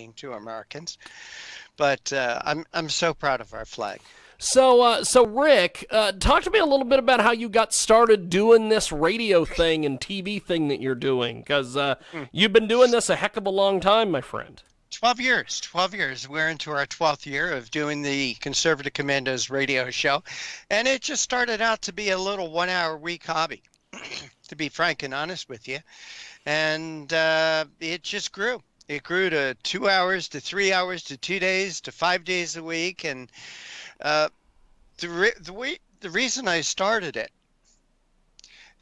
shocking to Americans. But I'm so proud of our flag. So Rick, talk to me a little bit about how you got started doing this radio thing and TV thing that you're doing, because you've been doing this a heck of a long time, my friend. 12 years, 12 years. We're into our 12th year of doing the Conservative Commandos radio show. And it just started out to be a little 1 hour a week hobby, to be frank and honest with you. And it just grew. It grew to 2 hours, to 3 hours, to 2 days, to 5 days a week. And the reason I started it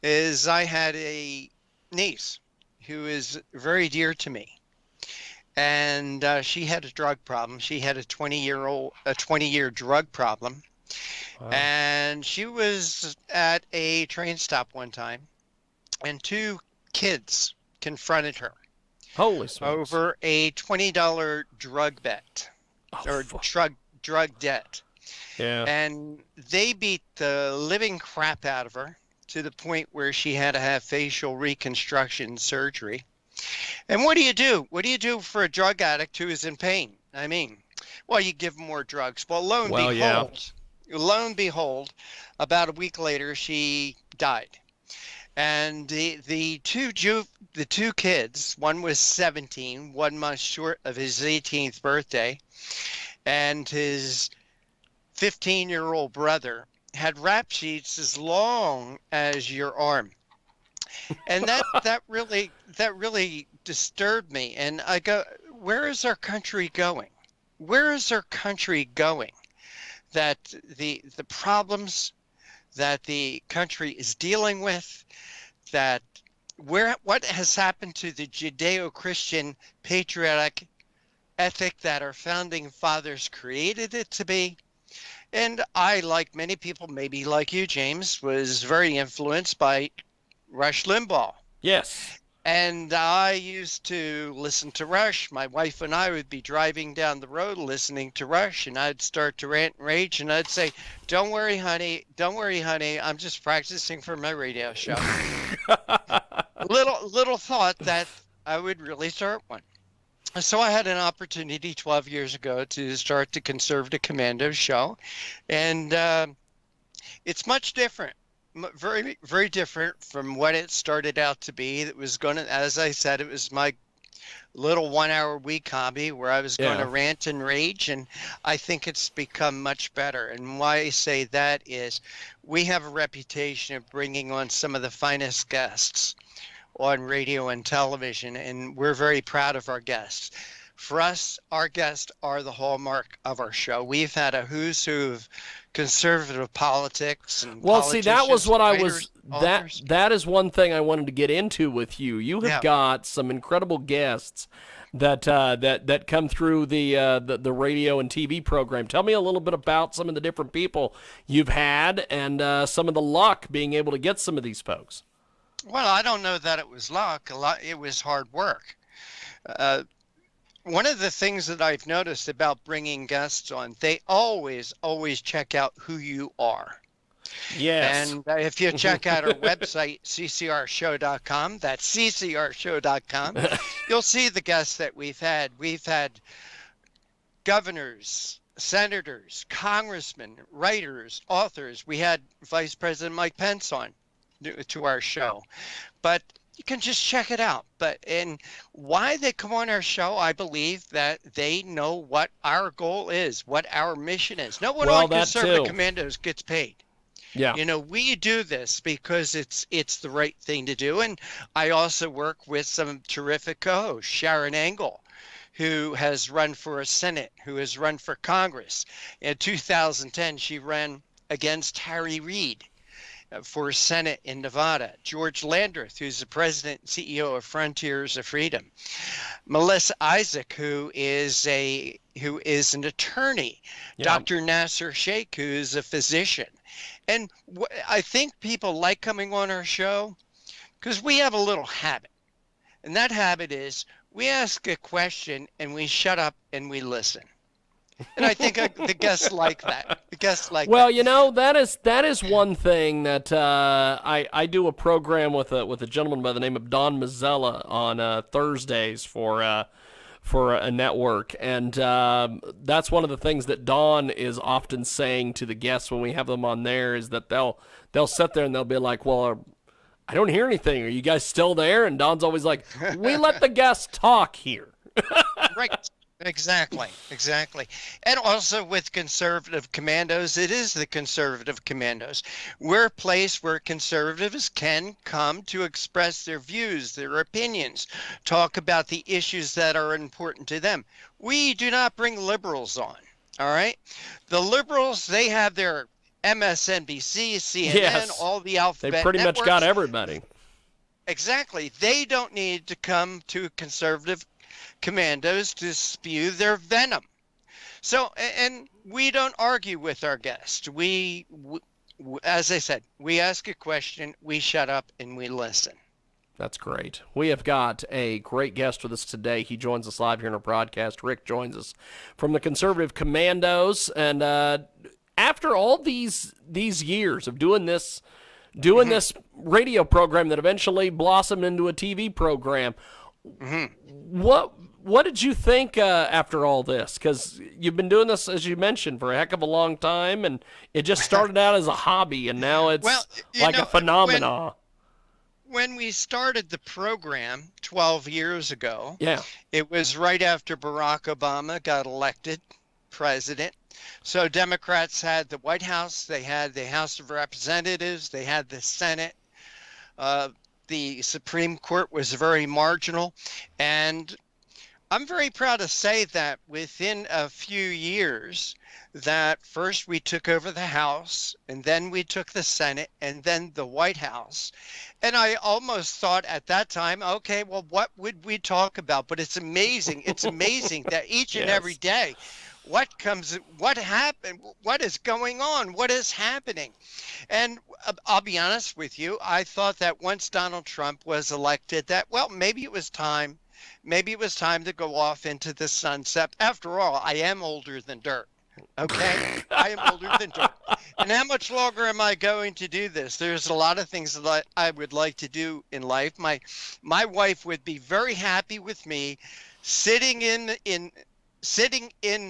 is I had a niece who is very dear to me. And she had a drug problem. She had a 20-year drug problem. Wow. And she was at a train stop one time, and two kids confronted her. Holy smokes. Over a $20 drug bet, or drug debt. Yeah. And they beat the living crap out of her to the point where she had to have facial reconstruction surgery. And what do you do? What do you do for a drug addict who is in pain? I mean, well, you give them more drugs. Well, lo and behold, about a week later, she died. And the two kids, one was 17, 1 month short of his 18th birthday, and his 15-year-old brother had rap sheets as long as your arm. And that really disturbed me. And I go, where is our country going? Where is our country going? That the problems that the country is dealing with, that what has happened to the Judeo-Christian patriotic ethic that our founding fathers created it to be. And I, like many people, maybe like you, James, was very influenced by Rush Limbaugh. Yes. And I used to listen to Rush. My wife and I would be driving down the road listening to Rush, and I'd start to rant and rage, and I'd say, don't worry, honey. I'm just practicing for my radio show. little thought that I would really start one. So I had an opportunity 12 years ago to start the Conservative Commandos show, and it's much different. Very, very different from what it started out to be. It was going to, as I said, it was my little 1 hour a week hobby where I was going to rant and rage. And I think it's become much better. And why I say that is we have a reputation of bringing on some of the finest guests on radio and television. And we're very proud of our guests. For us, our guests are the hallmark of our show. We've had a who's who of conservative politics and see, that was what writers, I was that is one thing I wanted to get into with you. You have got some incredible guests that come through the radio and TV program. Tell me a little bit about some of the different people you've had and some of the luck being able to get some of these folks. Well, I don't know that it was luck. It was hard work. One of the things that I've noticed about bringing guests on, they always check out who you are. Yes. And if you check out our website, ccrshow.com, that's ccrshow.com, you'll see the guests that we've had. We've had governors, senators, congressmen, writers, authors. We had Vice President Mike Pence on to our show. But you can just check it out. And why they come on our show, I believe that they know what our goal is, what our mission is. No one on Conservative Commandos gets paid. Yeah. You know, we do this because it's the right thing to do. And I also work with some terrific co-hosts, Sharon Engel, who has run for a Senate, who has run for Congress. In 2010, she ran against Harry Reid for Senate in Nevada. George Landreth, who's the president and CEO of Frontiers of Freedom. Melissa Isaac, who is an attorney. Yeah. Dr. Nasser Sheikh, who is a physician. And I think people like coming on our show because we have a little habit. And that habit is we ask a question and we shut up and we listen. And I think the guests like that. The guests like well, that. You know, that is one thing that I do a program with a gentleman by the name of Don Mazzella on Thursdays for for a network. And that's one of the things that Dawn is often saying to the guests when we have them on there, is that they'll sit there and they'll be like, well, I don't hear anything. Are you guys still there? And Dawn's always like, we let the guests talk here. Right. Exactly. And also with conservative commandos, it is the conservative commandos. We're a place where conservatives can come to express their views, their opinions, talk about the issues that are important to them. We do not bring liberals on. All right. The liberals, they have their MSNBC, CNN, yes. all the alphabet They pretty networks. much got everybody. Exactly. They don't need to come to conservative commandos to spew their venom. So, and we don't argue with our guests. We, as I said, we ask a question, we shut up, and we listen. That's great. We have got a great guest with us today. He joins us live here in our broadcast. Rick joins us from the Conservative Commandos. And after all these years of doing this radio program that eventually blossomed into a TV program, what did you think after all this? Because you've been doing this, as you mentioned, for a heck of a long time, and it just started out as a hobby, and now it's a phenomenon. When we started the program 12 years ago, yeah, it was right after Barack Obama got elected president. So Democrats had the White House, they had the House of Representatives, they had the Senate. The Supreme Court was very marginal. And I'm very proud to say that within a few years, that first we took over the House, and then we took the Senate, and then the White House. And I almost thought at that time, okay, well, what would we talk about? But it's amazing. It's amazing that each and every day, what happened, what is going on, what is happening. And I'll be honest with you, I thought that once Donald Trump was elected, that, well, maybe it was time to go off into the sunset. After all, I am older than dirt. Okay, I am older than dirt. And how much longer am I going to do this? There's a lot of things that I would like to do in life. My wife would be very happy with me sitting in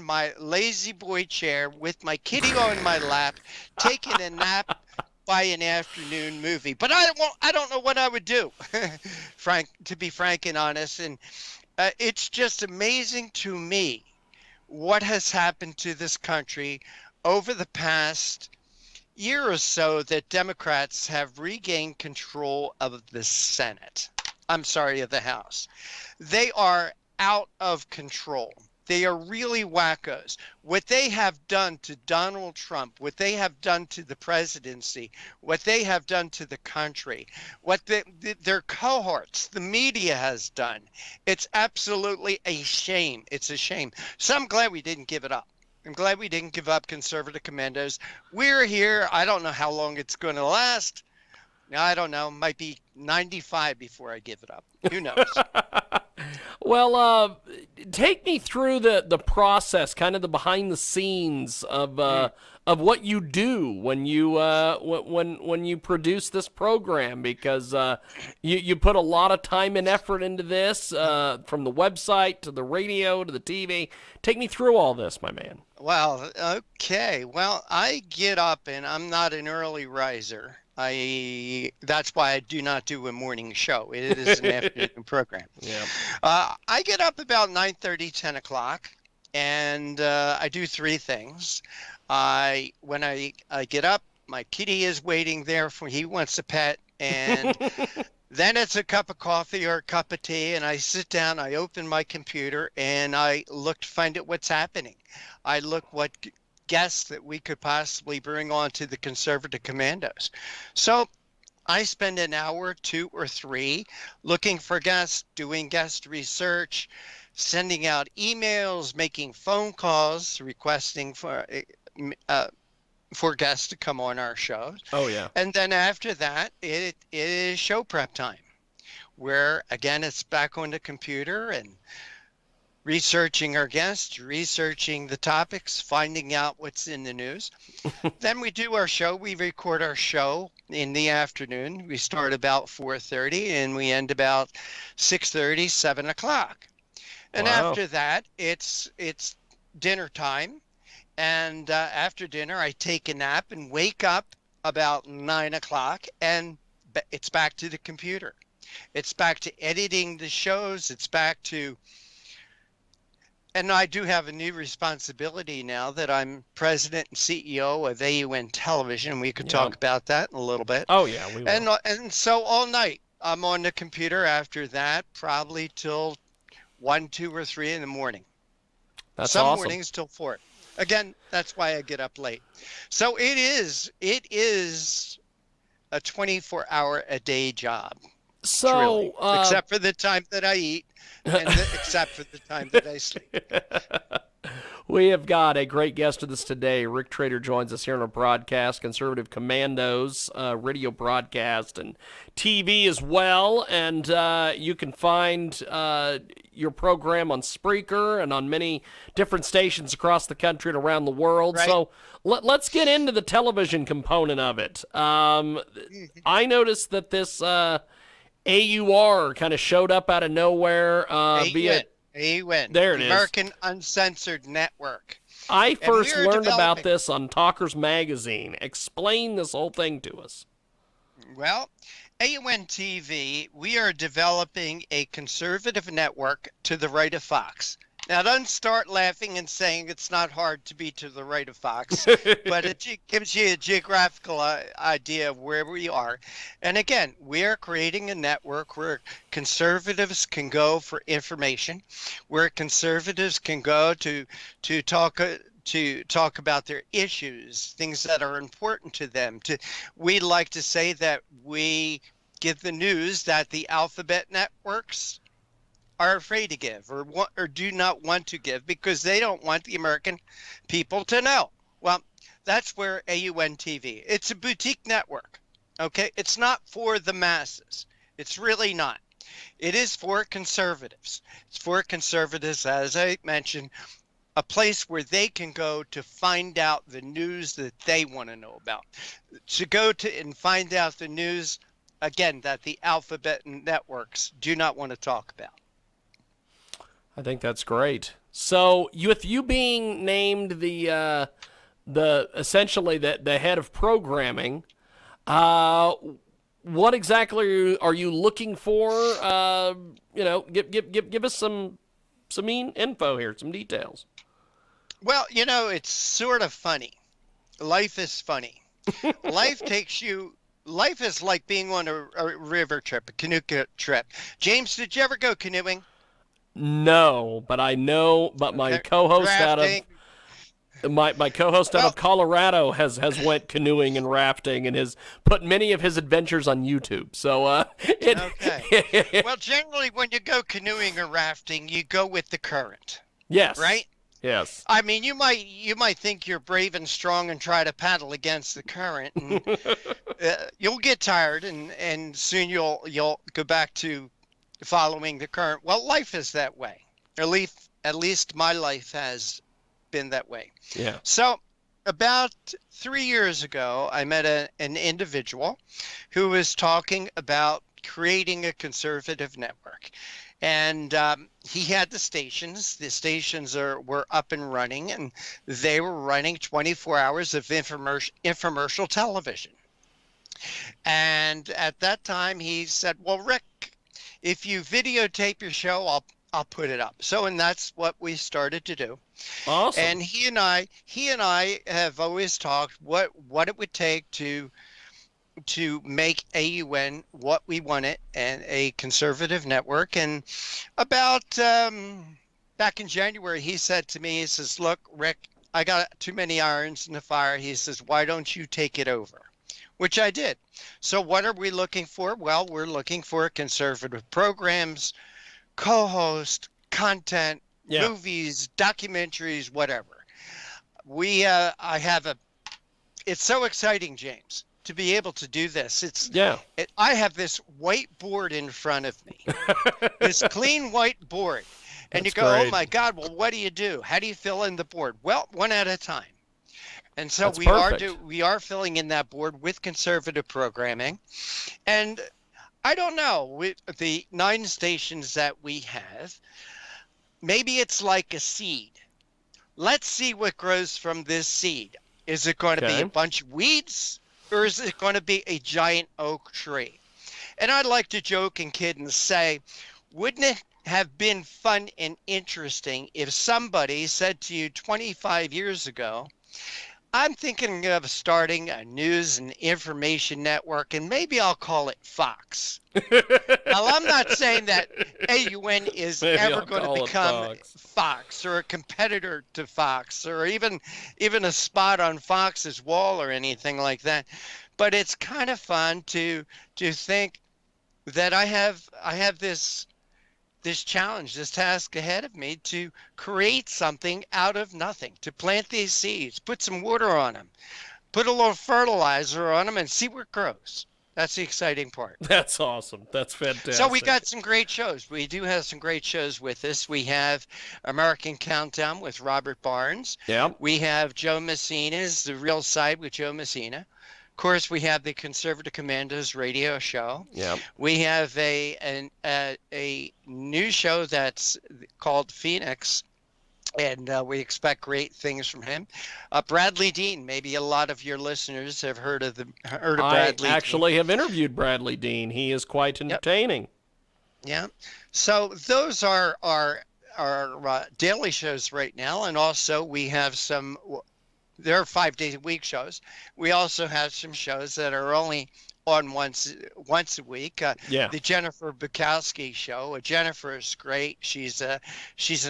my lazy boy chair with my kitty on my lap, taking a nap by an afternoon movie. But I don't know what I would do, to be frank and honest. And it's just amazing to me what has happened to this country over the past year or so, that Democrats have regained control of the Senate. I'm sorry, of the House. They are out of control. They are really wackos. What they have done to Donald Trump, what they have done to the presidency, what they have done to the country, what their cohorts, the media has done, it's absolutely a shame. It's a shame. So I'm glad we didn't give it up. I'm glad we didn't give up Conservative Commandos. We're here. I don't know how long it's going to last. I don't know. Might be 95 before I give it up. Who knows? Well, take me through the process, kind of the behind the scenes of what you do when you produce this program, because you put a lot of time and effort into this, from the website to the radio to the TV. Take me through all this, my man. Well, okay. Well, I get up, and I'm not an early riser. That's why I do not do a morning show. It is an afternoon program. Yeah. I get up about 9:30, 10 o'clock, and I do three things. When I get up, my kitty is waiting there he wants a pet, and then it's a cup of coffee or a cup of tea, and I sit down, I open my computer, and I look to find out what's happening. I look what guests that we could possibly bring on to the Conservative Commandos. So I spend an hour, 2 or 3, looking for guests, doing guest research, sending out emails, making phone calls, requesting for guests to come on our shows. Oh, yeah. And then after that, it is show prep time, where, again, it's back on the computer and researching our guests, researching the topics, finding out what's in the news. Then we do our show. We record our show in the afternoon. We start about 4:30 and we end about 6:30, 7 o'clock. And after that, it's dinner time. And after dinner, I take a nap and wake up about 9 o'clock, and it's back to the computer. It's back to editing the shows. It's back to, and I do have a new responsibility now that I'm president and CEO of AUN Television. We could talk about that in a little bit. Oh, yeah, we will. And so all night I'm on the computer after that, probably till 1, 2, or 3 in the morning. That's Some awesome. mornings till 4. Again, that's why I get up late. So it is a 24-hour-a-day job. So, except for the time that I eat, and except for the time that I sleep. We have got a great guest with us today. Rick Trader joins us here on our broadcast, Conservative Commandos, radio broadcast, and TV as well. And you can find your program on Spreaker and on many different stations across the country and around the world. Right. So let's get into the television component of it. I noticed that this AUR kind of showed up out of nowhere via... AUN. There it is. American Uncensored Network. I first learned about this on Talkers Magazine. Explain this whole thing to us. Well, AUN TV, we are developing a conservative network to the right of Fox. Now, don't start laughing and saying it's not hard to be to the right of Fox, but it gives you a geographical idea of where we are. And again, we are creating a network where conservatives can go for information, where conservatives can go to talk about their issues, things that are important to them. We like to say that we give the news that the alphabet networks are afraid to give or do not want to give because they don't want the American people to know. Well, that's where AUN TV. It's a boutique network. Okay, it's not for the masses. It's really not. It is for conservatives. It's for conservatives, as I mentioned, a place where they can go to find out the news that they want to know about, to go to and find out the news, again, that the alphabet networks do not want to talk about. I think that's great. So, with you being named the essentially the head of programming, what exactly are you looking for? Give us some info here, some details. Well, it's sort of funny. Life is funny. Life is like being on a river trip, a canoe trip. James, did you ever go canoeing? No, but I know. But my co-host out of Colorado has went canoeing and rafting and has put many of his adventures on YouTube. So okay. Well, generally, when you go canoeing or rafting, you go with the current. Yes. Right. Yes. I mean, you might think you're brave and strong and try to paddle against the current, and you'll get tired, and soon you'll go back to following the current. Well, life is that way. At least my life has been that way. Yeah. So about 3 years ago, I met an individual who was talking about creating a conservative network. And he had the stations. The stations were up and running, and they were running 24 hours of infomercial television. And at that time, he said, well, Rick, if you videotape your show, I'll put it up. And that's what we started to do. Awesome. And he and I have always talked what it would take to make AUN what we wanted, and a conservative network. And about back in January, he said to me, he says, look, Rick, I got too many irons in the fire. He says, why don't you take it over? Which I did. So what are we looking for? Well, we're looking for conservative programs, co-host, content, movies, documentaries, whatever. It's so exciting, James, to be able to do this. I have this whiteboard in front of me, this clean whiteboard. And you go, great. Oh my God, well, what do you do? How do you fill in the board? Well, one at a time. And so we are filling in that board with conservative programming. And I don't know, with the 9 stations that we have, maybe it's like a seed. Let's see what grows from this seed. Is it going to be a bunch of weeds, or is it going to be a giant oak tree? And I'd like to joke and kid and say, wouldn't it have been fun and interesting if somebody said to you 25 years ago, I'm thinking of starting a news and information network, and maybe I'll call it Fox. Now, I'm not saying that AUN is ever going to become Fox or a competitor to Fox or even a spot on Fox's wall or anything like that. But it's kind of fun to think that I have this challenge, this task ahead of me to create something out of nothing, to plant these seeds, put some water on them, put a little fertilizer on them, and see what grows. That's the exciting part. That's awesome. That's fantastic. So we got some great shows. We do have some great shows with us. We have American Countdown with Robert Barnes. Yeah. We have Joe Messina's The Real Side with Joe Messina. Of course, we have the Conservative Commandos radio show. Yeah. We have a new show that's called Phoenix, and we expect great things from him. Bradley Dean, maybe a lot of your listeners have heard of Bradley. I actually have interviewed Bradley Dean. He is quite entertaining. Yep. Yeah. So those are our daily shows right now, and also we have some. There are 5 days a week shows. We also have some shows that are only on once a week. The Jennifer Bukowski show. Jennifer is great. She's an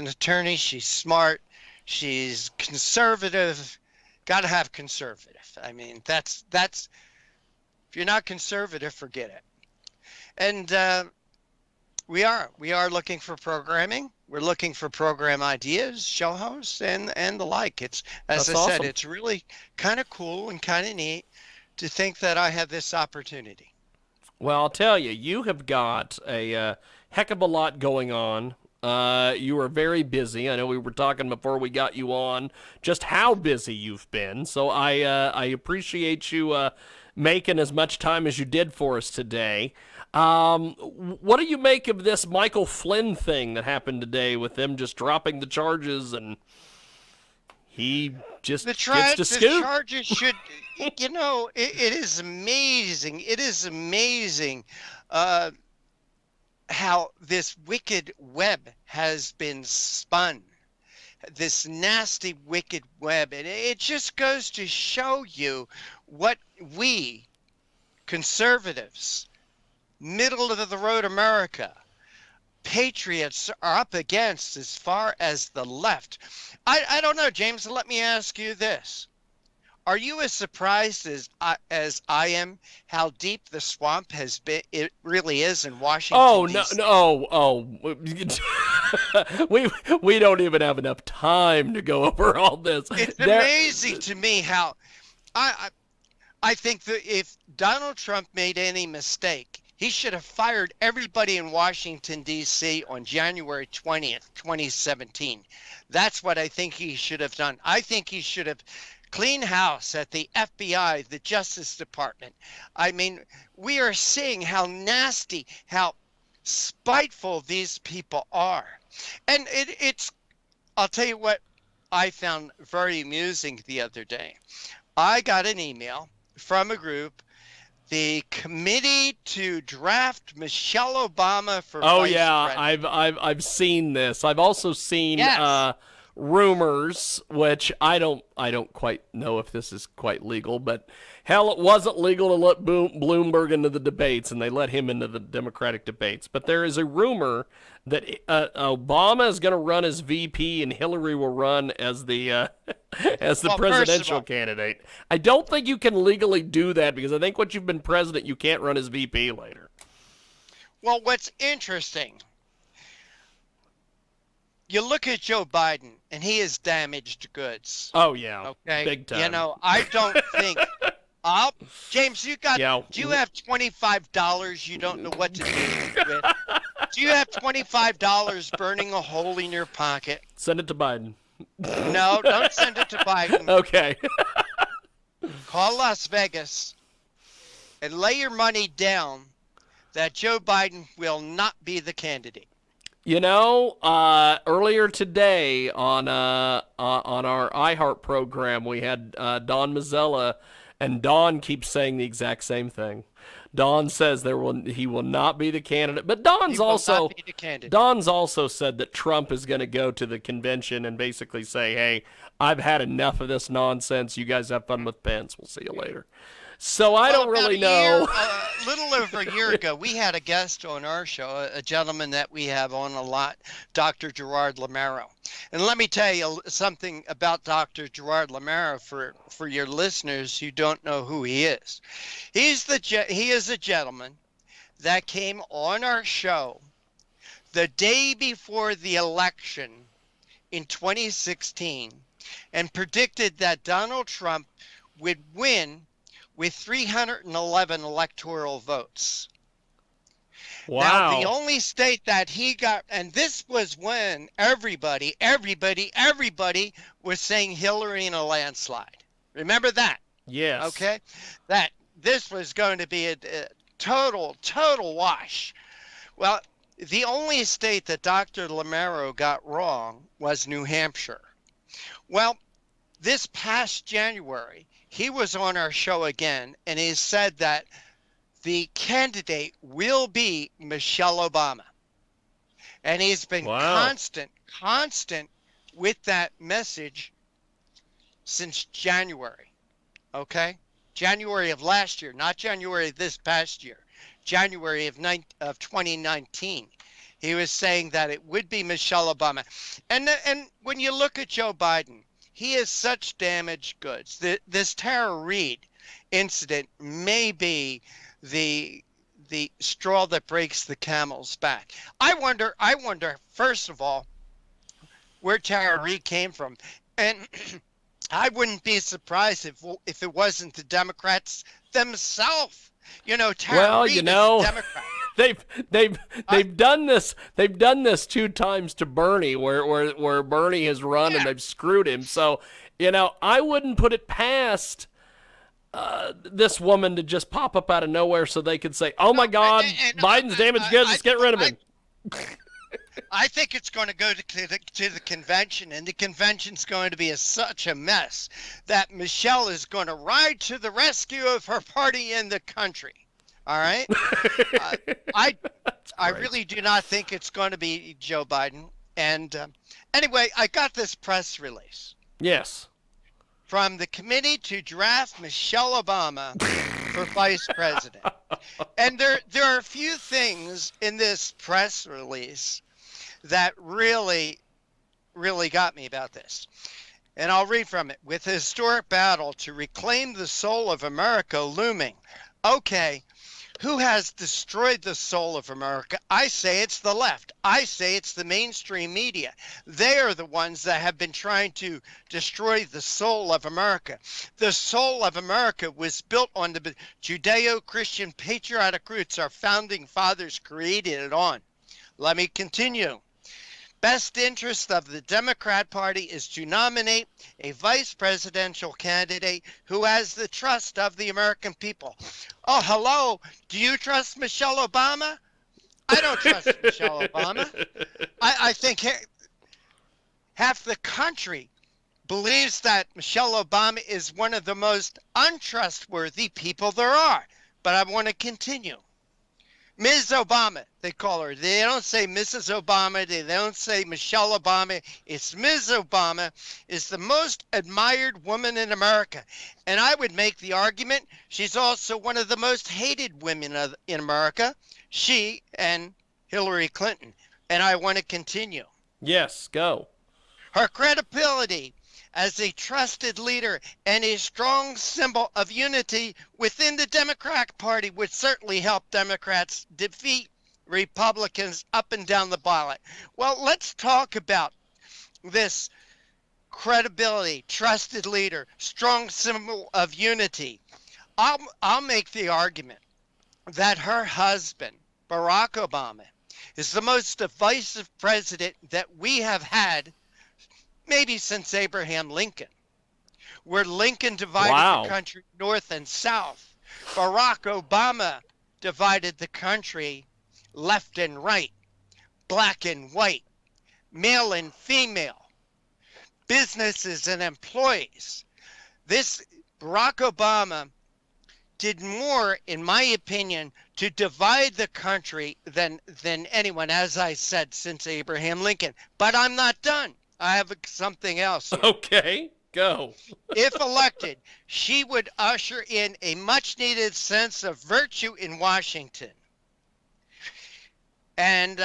attorney. She's smart. She's conservative. Got to have conservative. I mean, that's if you're not conservative, forget it. And we are looking for programming. We're looking for program ideas, show hosts, and the like. It's, as I said, it's really kind of cool and kind of neat to think that I have this opportunity. Well, I'll tell you, you have got a heck of a lot going on. You are very busy. I know we were talking before we got you on just how busy you've been. So I appreciate you making as much time as you did for us today. What do you make of this Michael Flynn thing that happened today with them just dropping the charges and he just gets to scoop? The charges should, it is amazing. It is amazing how this wicked web has been spun. This nasty, wicked web. And it just goes to show you what we conservatives, middle of the road America, patriots are up against as far as the left. I don't know, James, let me ask you this. Are you as surprised as I am how deep the swamp has been? It really is in Washington, D.C. we don't even have enough time to go over all this. It's amazing to me how I think that if Donald Trump made any mistake, he should have fired everybody in Washington, D.C. on January 20th, 2017. That's what I think he should have done. I think he should have cleaned house at the FBI, the Justice Department. I mean, we are seeing how nasty, how spiteful these people are. And it's, I'll tell you what I found very amusing the other day. I got an email from a group, the Committee to Draft Michelle Obama for Vice President. I've seen this. I've also seen rumors, which I don't quite know if this is quite legal, but hell, it wasn't legal to let Bloomberg into the debates, and they let him into the Democratic debates. But there is a rumor that Obama is going to run as VP and Hillary will run as the presidential candidate. I don't think you can legally do that because I think once you've been president, you can't run as VP later. Well, what's interesting, you look at Joe Biden, and he is damaged goods. Oh, yeah. Okay? Big time. I don't think... James, do you have $25 you don't know what to do with? Do you have $25 burning a hole in your pocket? Send it to Biden. No, don't send it to Biden. Okay. Call Las Vegas and lay your money down that Joe Biden will not be the candidate. Earlier today on our iHeart program, we had Don Mazzella, and Don keeps saying the exact same thing. Don says he will not be the candidate, but Don's also said that Trump is going to go to the convention and basically say, "Hey, I've had enough of this nonsense. You guys have fun with Pence. We'll see you later." So I don't really know. A little over a year ago, we had a guest on our show, a gentleman that we have on a lot, Dr. Gerard Lamaro. And let me tell you something about Dr. Gerard Lamaro for your listeners who don't know who he is. He is a gentleman that came on our show the day before the election in 2016 and predicted that Donald Trump would win with 311 electoral votes. Wow. Now, the only state that he got, and this was when everybody was saying Hillary in a landslide. Remember that? Yes. Okay? That this was going to be a total wash. Well, the only state that Dr. Lamaro got wrong was New Hampshire. Well, this past January, he was on our show again, and he said that the candidate will be Michelle Obama. And he's been constant with that message since January. Okay? January of last year, not January of this past year. January of 2019. He was saying that it would be Michelle Obama. And when you look at Joe Biden, he is such damaged goods. This Tara Reade incident may be the straw that breaks the camel's back. I wonder, first of all, where Tara Reade came from. And I wouldn't be surprised if it wasn't the Democrats themselves. Tara Reade is a Democrat. They've done this. They've done this 2 times to Bernie, where Bernie has run and they've screwed him. So, I wouldn't put it past this woman to just pop up out of nowhere so they could say, "Oh my God, Biden's damaged goods. Let's get rid of him." I think it's going to go to the convention, and the convention's going to be such a mess that Michelle is going to ride to the rescue of her party in the country. All right. I really do not think it's going to be Joe Biden. And anyway, I got this press release. Yes. From the committee to draft Michelle Obama for vice president. And there are a few things in this press release that really got me about this. And I'll read from it. With a historic battle to reclaim the soul of America looming. Okay. Who has destroyed the soul of America? I say it's the left. I say it's the mainstream media. They are the ones that have been trying to destroy the soul of America. The soul of America was built on the Judeo-Christian patriotic roots our founding fathers created it on. Let me continue. Best interest of the Democrat Party is to nominate a vice presidential candidate who has the trust of the American people. Oh, hello. Do you trust Michelle Obama? I don't trust Michelle Obama. I think half the country believes that Michelle Obama is one of the most untrustworthy people there are. But I want to continue. Ms. Obama, they call her. They don't say Mrs. Obama. They don't say Michelle Obama. It's Ms. Obama is the most admired woman in America. And I would make the argument she's also one of the most hated women in America. She and Hillary Clinton. And I want to continue. Yes, go. Her credibility as a trusted leader and a strong symbol of unity within the Democratic Party would certainly help Democrats defeat Republicans up and down the ballot. Well, let's talk about this credibility, trusted leader, strong symbol of unity. I'll make the argument that her husband, Barack Obama, is the most divisive president that we have had maybe since Abraham Lincoln, where Lincoln divided the country north and south. Barack Obama divided the country left and right. black and white, male and female, businesses and employees. This Barack Obama did more, in my opinion, to divide the country than anyone, as I said, since Abraham Lincoln. But I'm not done. I have something else here. Okay, go. If elected, she would usher in a much-needed sense of virtue in Washington. And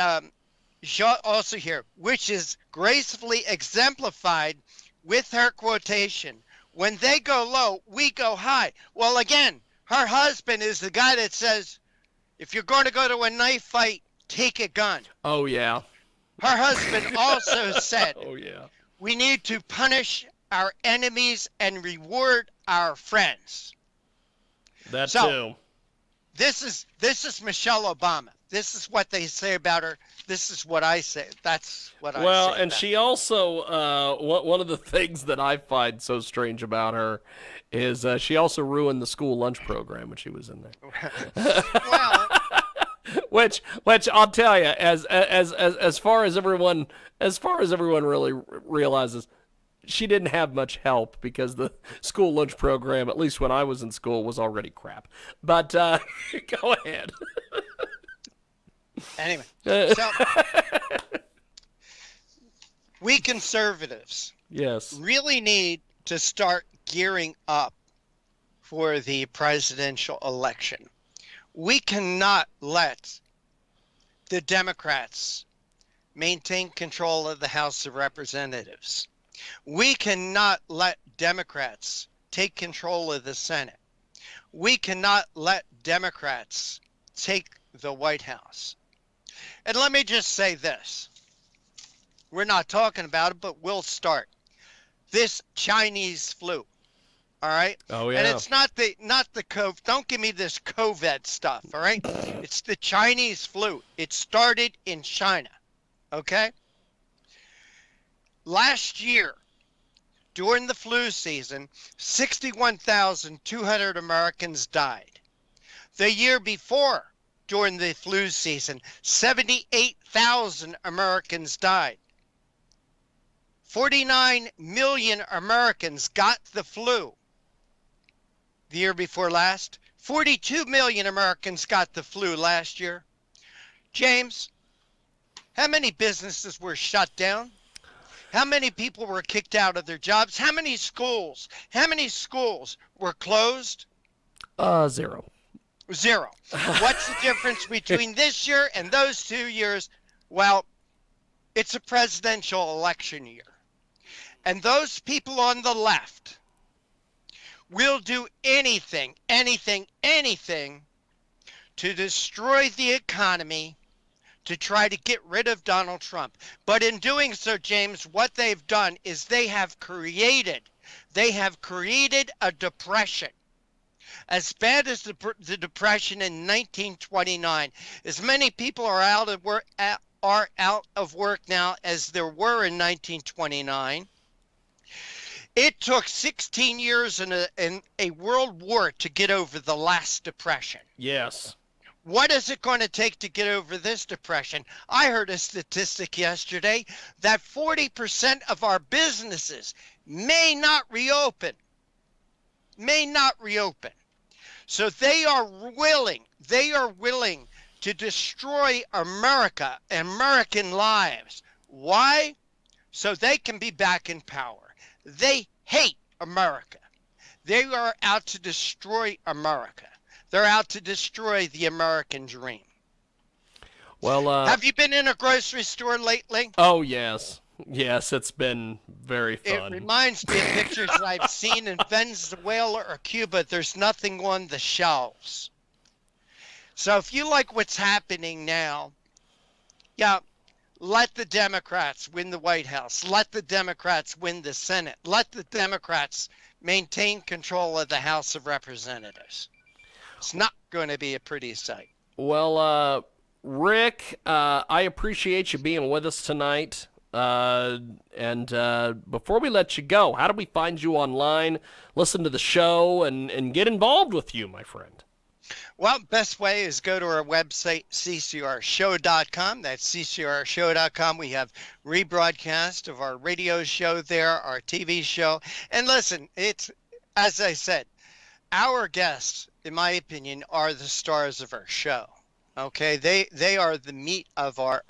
also here, which is gracefully exemplified with her quotation, when they go low, we go high. Well, again, her husband is the guy that says, if you're going to go to a knife fight, take a gun. Oh, yeah. Her husband also said, oh, yeah, we need to punish our enemies and reward our friends. That too. This is Michelle Obama. This is what they say about her. This is what I say. That's what I say. Well, and she also, one of the things that I find so strange about her is she also ruined the school lunch program when she was in there. Well, which I'll tell you, as far as everyone really realizes, she didn't have much help because the school lunch program, at least when I was in school, was already crap. But go ahead. Anyway, so we conservatives really need to start gearing up for the presidential election. We cannot let the Democrats maintain control of the House of Representatives. We cannot let Democrats take control of the Senate. We cannot let Democrats take the White House. And let me just say this. We're not talking about it, but we'll start. This Chinese flu. All right? Oh, yeah. And it's not the COVID. Don't give me this COVID stuff, all right? It's the Chinese flu. It started in China. Okay? Last year, during the flu season, 61,200 Americans died. The year before, during the flu season, 78,000 Americans died. 49 million Americans got the flu. The year before last, 42 million Americans got the flu last year. James, how many businesses were shut down? How many people were kicked out of their jobs? How many schools were closed? 0. What's the difference between this year and those 2 years? Well, it's a presidential election year. And those people on the left will do anything to destroy the economy, to try to get rid of Donald Trump. But in doing so, James, what they've done is they have created a depression. As bad as the depression in 1929, as many people are out of work now as there were in 1929. It took 16 years and a world war to get over the last depression. Yes. What is it going to take to get over this depression? I heard a statistic yesterday that 40% of our businesses may not reopen. So they are willing to destroy America, American lives. Why? So they can be back in power. They hate America. They are out to destroy America. They're out to destroy the American dream. Well, have you been in a grocery store lately? Oh, yes. Yes, it's been very fun. It reminds me of pictures I've seen in Venezuela or Cuba. There's nothing on the shelves. So if you like what's happening now, let the Democrats win the White House. Let the Democrats win the Senate. Let the Democrats maintain control of the House of Representatives. It's not going to be a pretty sight. Well, Rick, I appreciate you being with us tonight. And before we let you go, how do we find you online, listen to the show, and get involved with you, my friend? Well, best way is go to our website, ccrshow.com. That's ccrshow.com. We have rebroadcast of our radio show there, our TV show. And listen, it's, as I said, our guests, in my opinion, are the stars of our show. Okay, they are the meat of our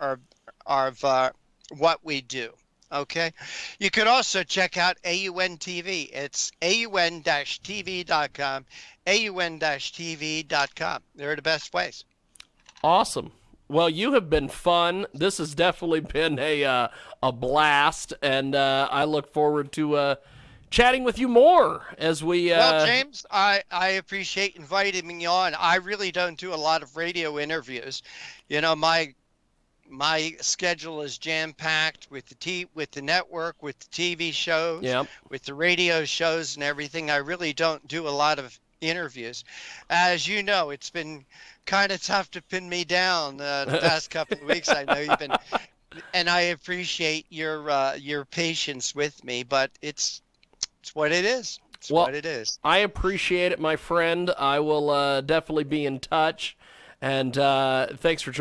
what we do. Okay, you could also check out AUN TV. It's AUN-TV.com, AUN-TV.com. They're the best ways. Awesome. Well, you have been fun. This has definitely been a blast, and I look forward to chatting with you more as we. Well, James, I appreciate inviting me on. I really don't do a lot of radio interviews. You know, my schedule is jam-packed with the network, with the TV shows, yep. with the radio shows and everything. I really don't do a lot of interviews. As you know, it's been kind of tough to pin me down the past couple of weeks. I know you've been, and I appreciate your patience with me, but it's what it is. It's what it is. I appreciate it, my friend. I will definitely be in touch, and thanks for joining.